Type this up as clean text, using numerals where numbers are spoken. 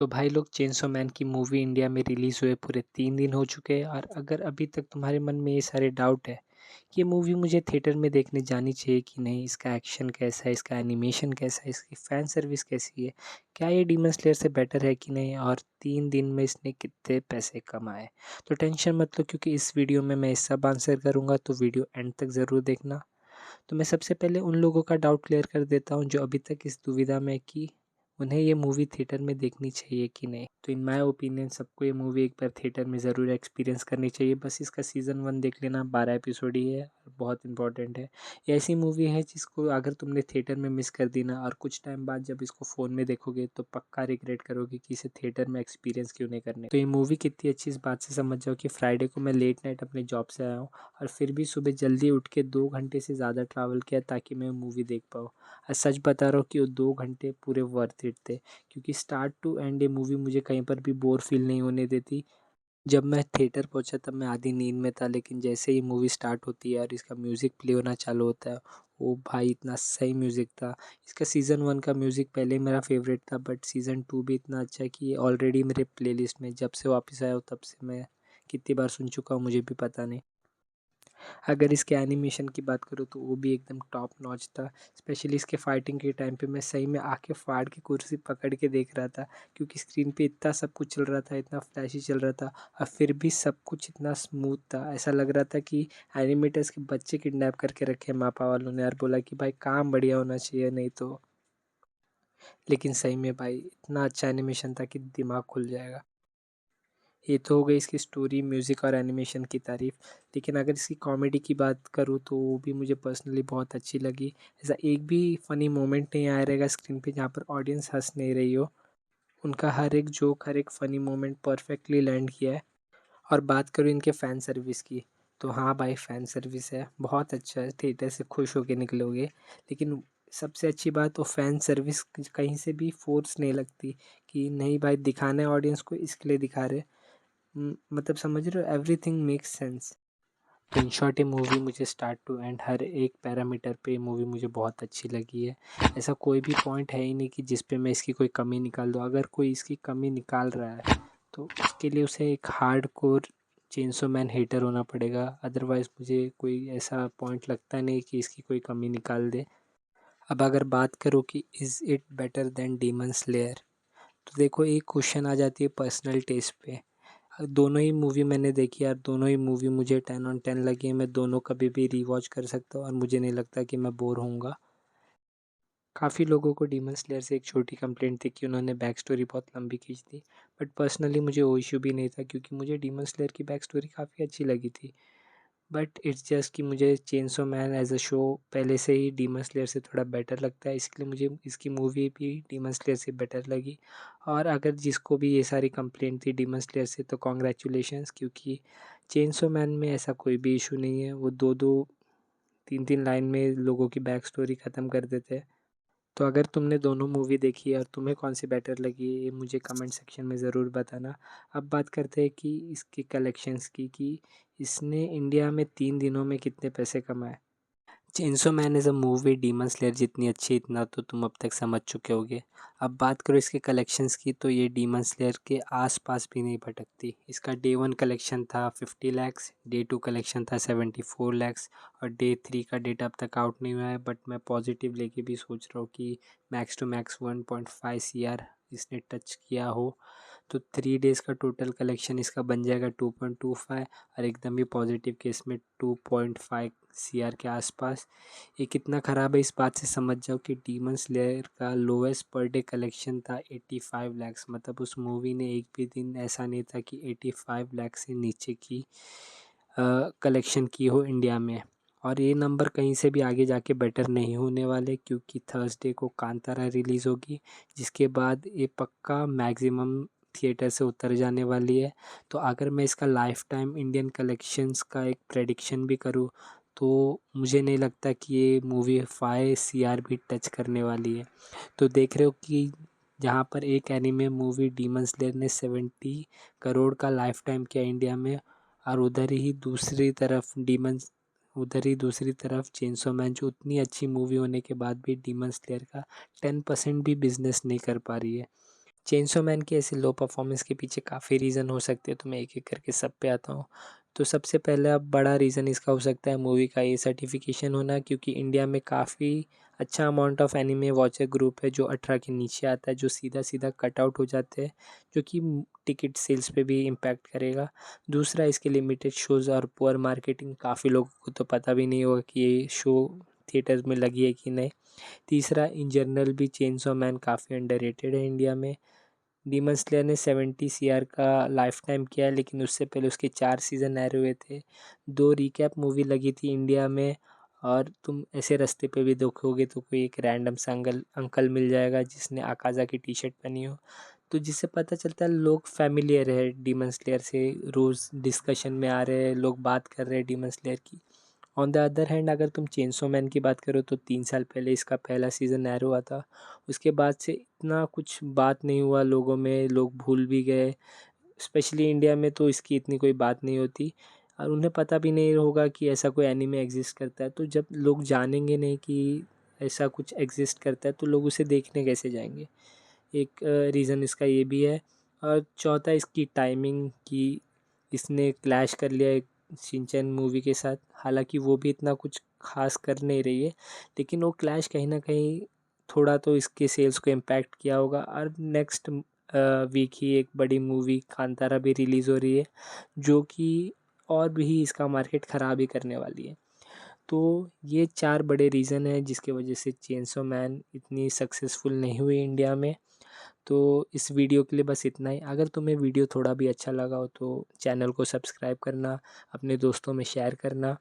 तो भाई लोग चेंसो मैन की मूवी इंडिया में रिलीज़ हुए पूरे 3 दिन हो चुके हैं और अगर अभी तक तुम्हारे मन में ये सारे डाउट है कि ये मूवी मुझे थिएटर में देखने जानी चाहिए कि नहीं, इसका एक्शन कैसा है, इसका एनिमेशन कैसा है, इसकी फ़ैन सर्विस कैसी है, क्या ये डीमन स्लेयर से बेटर है कि नहीं और 3 दिन में इसने कितने पैसे कमाए। तो टेंशन मत लो क्योंकि इस वीडियो में मैं ये सब आंसर करूँगा, तो वीडियो एंड तक ज़रूर देखना। तो मैं सबसे पहले उन लोगों का डाउट क्लियर कर देता हूँ जो अभी तक इस दुविधा में है कि उन्हें ये मूवी थिएटर में देखनी चाहिए कि नहीं। तो इन माय ओपिनियन सबको ये मूवी एक बार थिएटर में ज़रूर एक्सपीरियंस करनी चाहिए। बस इसका सीज़न 1 देख लेना, 12 एपिसोड ही है और बहुत इंपॉर्टेंट है। ये ऐसी मूवी है जिसको अगर तुमने थिएटर में मिस कर दी ना और कुछ टाइम बाद जब इसको फ़ोन में देखोगे तो पक्का रिग्रेट करोगे कि इसे थिएटर में एक्सपीरियंस क्यों नहीं करने। तो ये मूवी कितनी अच्छी इस बात से समझ जाओ कि फ्राइडे को मैं लेट नाइट अपने जॉब से आया हूँ और फिर भी सुबह जल्दी उठ के 2 घंटे से ज़्यादा ट्रैवल किया ताकि मैं मूवी देख पाऊँ। और सच बता रहा हूँ कि वो 2 घंटे पूरे वर्थ इट थे क्योंकि स्टार्ट टू एंड ये मूवी मुझे कहीं पर भी बोर फील नहीं होने देती। जब मैं थिएटर पहुंचा तब मैं आधी नींद में था, लेकिन जैसे ही मूवी स्टार्ट होती है और इसका म्यूज़िक प्ले होना चालू होता है, ओ भाई इतना सही म्यूज़िक था। इसका सीज़न 1 का म्यूज़िक पहले ही मेरा फेवरेट था, बट सीज़न 2 भी इतना अच्छा है कि ये ऑलरेडी मेरे प्लेलिस्ट में जब से वापस आया हो तब से मैं कितनी बार सुन चुका हूँ मुझे भी पता नहीं। अगर इसके एनिमेशन की बात करूँ तो वो भी एकदम टॉप नॉच था। स्पेशली इसके फाइटिंग के टाइम पे मैं सही में आँखें फाड़ के कुर्सी पकड़ के देख रहा था क्योंकि स्क्रीन पे इतना सब कुछ चल रहा था, इतना फ्लैशी चल रहा था और फिर भी सब कुछ इतना स्मूथ था। ऐसा लग रहा था कि एनिमेटर्स के बच्चे किडनैप करके रखे मापा वालों ने और बोला कि भाई काम बढ़िया होना चाहिए नहीं तो। लेकिन सही में भाई इतना अच्छा एनिमेशन था कि दिमाग खुल जाएगा। ये तो हो गई इसकी स्टोरी, म्यूज़िक और एनिमेशन की तारीफ़। लेकिन अगर इसकी कॉमेडी की बात करूँ तो वो भी मुझे पर्सनली बहुत अच्छी लगी। ऐसा एक भी फ़नी मोमेंट नहीं आया रहेगा स्क्रीन पे जहाँ पर ऑडियंस हँस नहीं रही हो। उनका हर एक जोक, हर एक फ़नी मोमेंट परफेक्टली लैंड किया है। और बात करूँ इनके फ़ैन सर्विस की, तो हाँ भाई फ़ैन सर्विस है, बहुत अच्छा है, थिएटर से खुश होके निकलोगे। लेकिन सबसे अच्छी बात वो फ़ैन सर्विस कहीं से भी फ़ोर्स नहीं लगती कि नहीं भाई दिखाना है ऑडियंस को इसके लिए दिखा रहे। मतलब समझ रहे हो, एवरीथिंग मेक्स सेंस। तो इन शॉर्ट ये मूवी मुझे स्टार्ट टू एंड हर एक पैरामीटर पे ये मूवी मुझे बहुत अच्छी लगी है। ऐसा कोई भी पॉइंट है ही नहीं कि जिस पे मैं इसकी कोई कमी निकाल दूँ। अगर कोई इसकी कमी निकाल रहा है तो उसके लिए उसे एक hard core chainsaw man hater होना पड़ेगा। अदरवाइज़ मुझे कोई ऐसा पॉइंट लगता नहीं कि इसकी कोई कमी निकाल दे। अब अगर बात करूँ कि is it better than demon slayer, तो देखो एक क्वेश्चन आ जाती है पर्सनल टेस्ट पे। दोनों ही मूवी मैंने देखी है और दोनों ही मूवी मुझे 10/10 लगी है। मैं दोनों कभी भी रीवॉच कर सकता हूँ और मुझे नहीं लगता कि मैं बोर होऊंगा। काफ़ी लोगों को डीमन स्लेयर से एक छोटी कंप्लेंट थी कि उन्होंने बैक स्टोरी बहुत लंबी खींच दी, बट पर्सनली मुझे वो इशू भी नहीं था क्योंकि मुझे डीमन स्लेयर की बैक स्टोरी काफ़ी अच्छी लगी थी। बट इट्स जस्ट कि मुझे chainsaw man as a show पहले से ही डीमन स्लेयर से थोड़ा बेटर लगता है, इसलिए मुझे इसकी मूवी भी डीमन स्लेयर से बेटर लगी। और अगर जिसको भी ये सारी कंप्लेंट थी डीमन स्लेयर से तो कॉन्ग्रेचुलेशंस, क्योंकि चेंसो मैन में ऐसा कोई भी इशू नहीं है। वो दो दो तीन तीन लाइन में लोगों की बैक स्टोरी ख़त्म कर देते हैं। तो अगर तुमने दोनों मूवी देखी है और तुम्हें कौन सी बेटर लगी है ये मुझे कमेंट सेक्शन में ज़रूर बताना। अब बात करते हैं कि इसके कलेक्शंस की, कि इसने इंडिया में 3 दिनों में कितने पैसे कमाए। Chainsaw man as a movie demon slayer जितनी अच्छी इतना तो तुम अब तक समझ चुके होगे। अब बात करो इसके कलेक्शंस की तो ये डीमन स्लेयर के आसपास भी नहीं भटकती। इसका डे 1 कलेक्शन था 50 लैक्स, डे 2 कलेक्शन था 74 लैक्स और डे 3 का डेटा अब तक आउट नहीं हुआ है, बट मैं पॉजिटिव लेके भी सोच रहा हूँ कि मैक्स टू मैक्स 1.5 सीआर इसने टच किया हो। तो 3 डेज़ का टोटल कलेक्शन इसका बन जाएगा 2.25 और एकदम ही पॉजिटिव केस में 2.5 सीआर के आसपास। ये कितना ख़राब है इस बात से समझ जाओ कि डीमन स्लेयर का लोएस्ट पर डे कलेक्शन था 85 लैक्स। मतलब उस मूवी ने एक भी दिन ऐसा नहीं था कि 85 लाख से नीचे की कलेक्शन की हो इंडिया में। और ये नंबर कहीं से भी आगे जाके बेटर नहीं होने वाले क्योंकि थर्सडे को कांतारा रिलीज़ होगी, जिसके बाद ये पक्का मैक्सिमम थिएटर से उतर जाने वाली है। तो अगर मैं इसका लाइफ टाइम इंडियन कलेक्शंस का एक प्रेडिक्शन भी करूँ तो मुझे नहीं लगता कि ये मूवी 5 सीआर भी टच करने वाली है। तो देख रहे हो कि जहाँ पर एक एनिमे मूवी डीमन स्लेयर ने 70 करोड़ का लाइफ टाइम किया इंडिया में, और उधर ही दूसरी तरफ चेंसो मैन जो उतनी अच्छी मूवी होने के बाद भी डीमन स्लेयर का 10% भी बिजनेस नहीं कर पा रही है। चेंसो मैन के ऐसे लो परफॉर्मेंस के पीछे काफ़ी रीज़न हो सकते हैं, तो मैं एक-एक करके सब पे आता हूँ। तो सबसे पहला बड़ा रीज़न इसका हो सकता है मूवी का ए सर्टिफ़िकेशन होना, क्योंकि इंडिया में काफ़ी अच्छा amount of anime watcher group है जो 18 के नीचे आता है, जो सीधा-सीधा कट आउट हो जाते हैं, जो कि टिकट सेल्स पे भी इम्पैक्ट करेगा। दूसरा, इसके लिमिटेड शोज़ और पुअर मार्केटिंग, काफ़ी लोगों को तो पता भी नहीं होगा कि ये शो थिएटर्स में लगी है कि नहीं। तीसरा, इन जनरल भी चेंसो मैन काफ़ी अंडररेटेड है इंडिया में। डीमन स्लेयर ने 70 सीआर का लाइफ टाइम किया है, लेकिन उससे पहले उसके 4 सीज़न आए हुए थे। 2 रिकैप मूवी लगी थी इंडिया में, और तुम ऐसे रास्ते पे भी देखोगे तो कोई एक रैंडम सा अंकल मिल जाएगा जिसने अकाज़ा की टी-शर्ट पहनी हो। तो जिससे पता चलता है लोग फ़ैमिलियर है डीमन स्लेयर से, रोज़ डिस्कशन में आ रहे हैं, लोग बात कर रहे हैं डीमन स्लेयर की। ऑन द अदर हैंड, अगर तुम चेंसो मैन की बात करो तो 3 साल पहले इसका पहला सीज़न एयर हुआ था। उसके बाद से इतना कुछ बात नहीं हुआ लोगों में, लोग भूल भी गए। स्पेशली इंडिया में तो इसकी इतनी कोई बात नहीं होती, और उन्हें पता भी नहीं होगा कि ऐसा कोई एनीमे एग्ज़िस्ट करता है। तो जब लोग जानेंगे नहीं कि ऐसा कुछ एग्ज़िस्ट करता है, तो लोग उसे देखने कैसे जाएँगे? एक रीज़न इसका ये भी है। और चौथा, इसकी टाइमिंग कि इसने क्लैश कर लिया एक शिनचैन मूवी के साथ। हालाँकि वो भी इतना कुछ ख़ास कर नहीं रही है, लेकिन वो क्लैश कहीं न कहीं थोड़ा तो इसके सेल्स को इम्पैक्ट किया होगा। और नेक्स्ट वीक ही एक बड़ी मूवी कांतारा भी रिलीज़ हो रही है, जो कि और भी इसका मार्केट ख़राब ही करने वाली है। तो ये 4 बड़े रीज़न हैं जिसकी वजह से चेंसो मैन इतनी सक्सेसफुल नहीं हुई इंडिया में। तो इस वीडियो के लिए बस इतना ही। अगर तुम्हें वीडियो थोड़ा भी अच्छा लगा हो तो चैनल को सब्सक्राइब करना, अपने दोस्तों में शेयर करना।